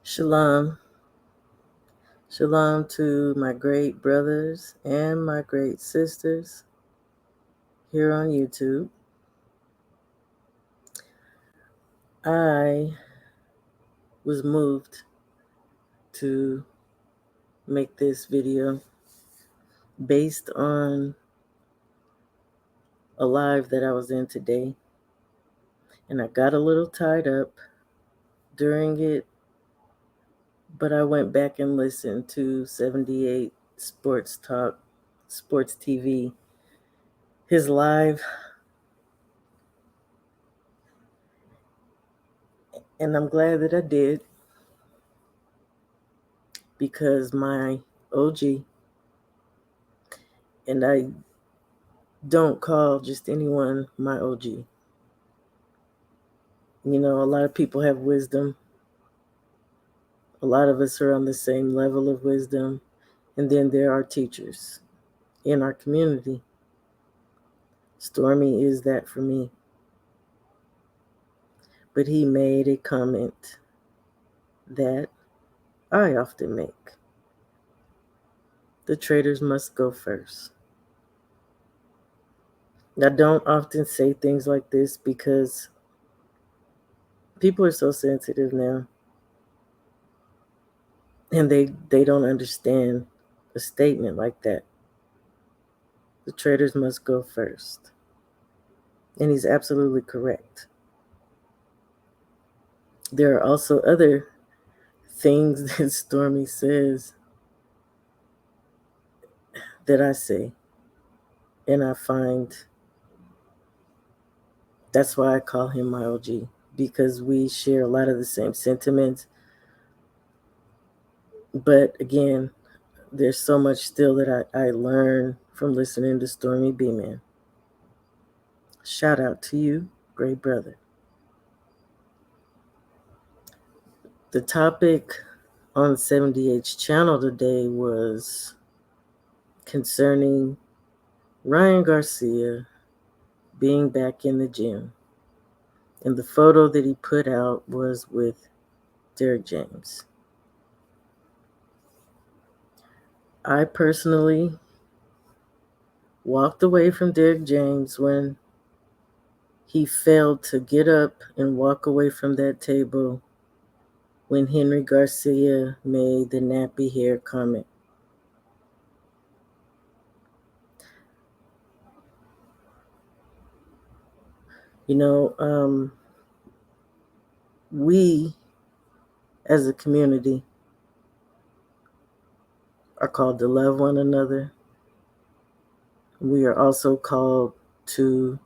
Shalom. Shalom to my great brothers and my great sisters here on YouTube. I was moved to make this video based on a live that I was in today, and I got a little tied up during it, but I went back and listened to 78 Sports Talk, Sports TV, his live, and I'm glad that I did because my OG, and I don't call just anyone my OG. You know, a lot of people have wisdom. A lot of us are on the same level of wisdom. And then there are teachers in our community. Stormy is that for me. But he made a comment that I often make. The traders must go first. I don't often say things like this because people are so sensitive now. And they don't understand a statement like that. The traders must go first. And he's absolutely correct. There are also other things that Stormy says that I say. And I find that's why I call him my OG, because we share a lot of the same sentiments. But again, there's so much still that I learn from listening to Stormy B, man. Shout out to you, great brother. The topic on 78's channel today was concerning Ryan Garcia being back in the gym. And the photo that he put out was with Derrick James. I personally walked away from Derrick James when he failed to get up and walk away from that table when Henry Garcia made the nappy hair comment. You know, we as a community are called to love one another. We are also called to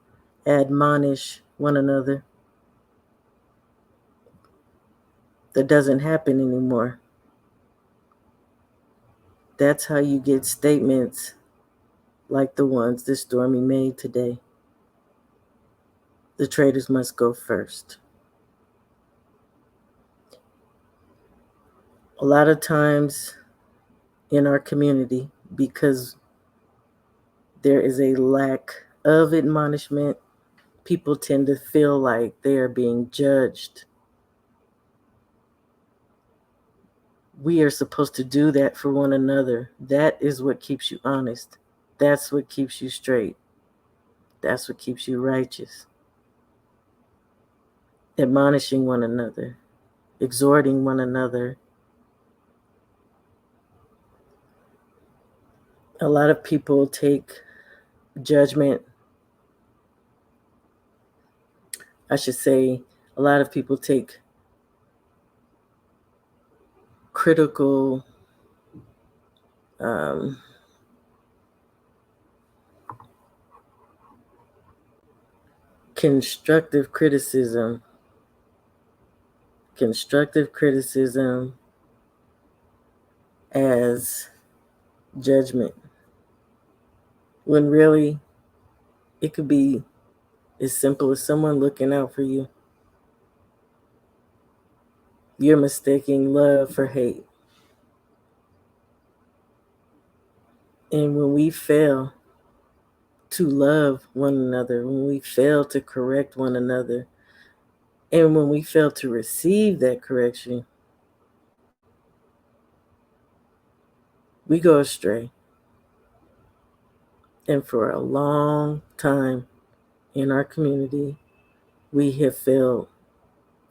admonish one another. That doesn't happen anymore. That's how you get statements like the ones that Stormy made today. The traders must go first. A lot of times in our community, because there is a lack of admonishment, people tend to feel like they are being judged. We are supposed to do that for one another. That is what keeps you honest. That's what keeps you straight. That's what keeps you righteous. Admonishing one another, exhorting one another. A lot of people take judgment. I should say, a lot of people take critical constructive criticism as judgment, when really it could be as simple as someone looking out for you. You're mistaking love for hate. And when we fail to love one another, when we fail to correct one another, and when we fail to receive that correction, we go astray. And for a long time in our community, we have failed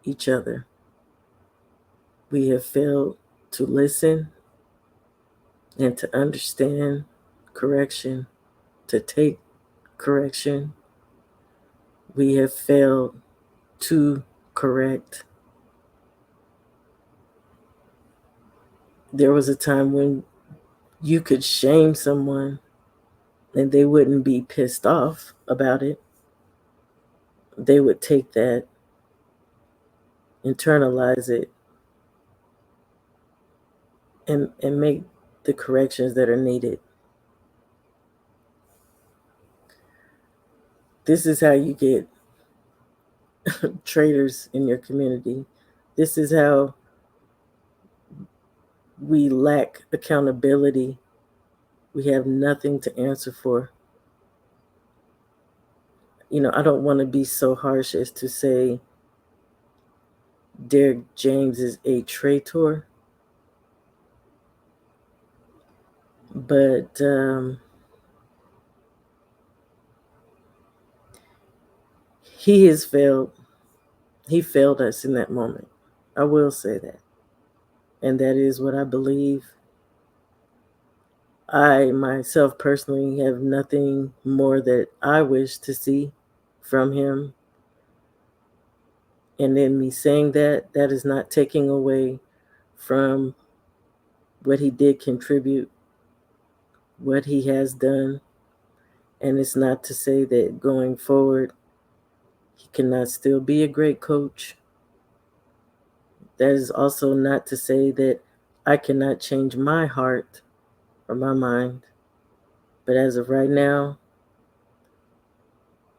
each other. We have failed to listen and to understand correction, to take correction. We have failed to correct. There was a time when you could shame someone and they wouldn't be pissed off about it. They would take that, internalize it, and make the corrections that are needed. This is how you get traitors in your community. This is how we lack accountability. We have nothing to answer for. I don't want to be so harsh as to say Derrick James is a traitor, but he has failed. He failed us in that moment. I will say that. And that is what I believe. I myself personally have nothing more that I wish to see from him. And in me saying that, that is not taking away from what he did contribute, what he has done. And it's not to say that going forward, he cannot still be a great coach. That is also not to say that I cannot change my heart or my mind. But as of right now,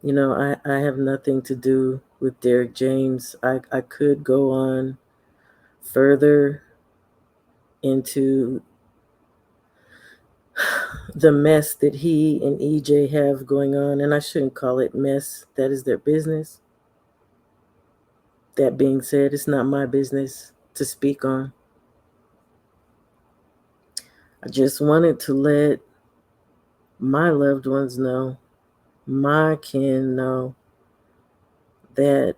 I have nothing to do with Derrick James. I could go on further into the mess that he and EJ have going on, and I shouldn't call it mess. That is their business. That being said, it's not my business to speak on. I just wanted to let my loved ones know, my kin know, that,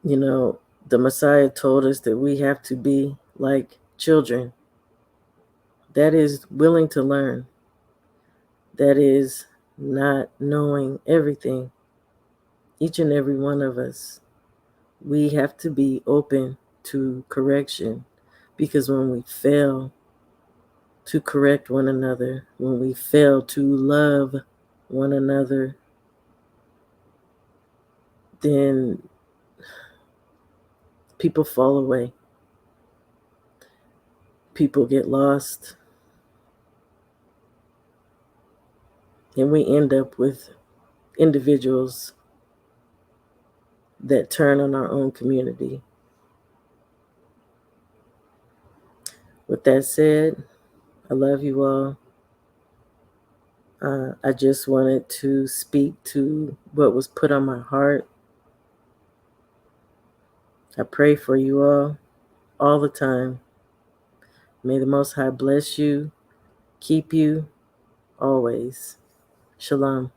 the Messiah told us that we have to be like children. That is willing to learn. That is not knowing everything. Each and every one of us, we have to be open to correction, because when we fail to correct one another, when we fail to love one another, then people fall away. People get lost. And we end up with individuals that turn on our own community. With that said, I love you all. I just wanted to speak to what was put on my heart. I pray for you all the time. May the Most High bless you, keep you always. Shalom.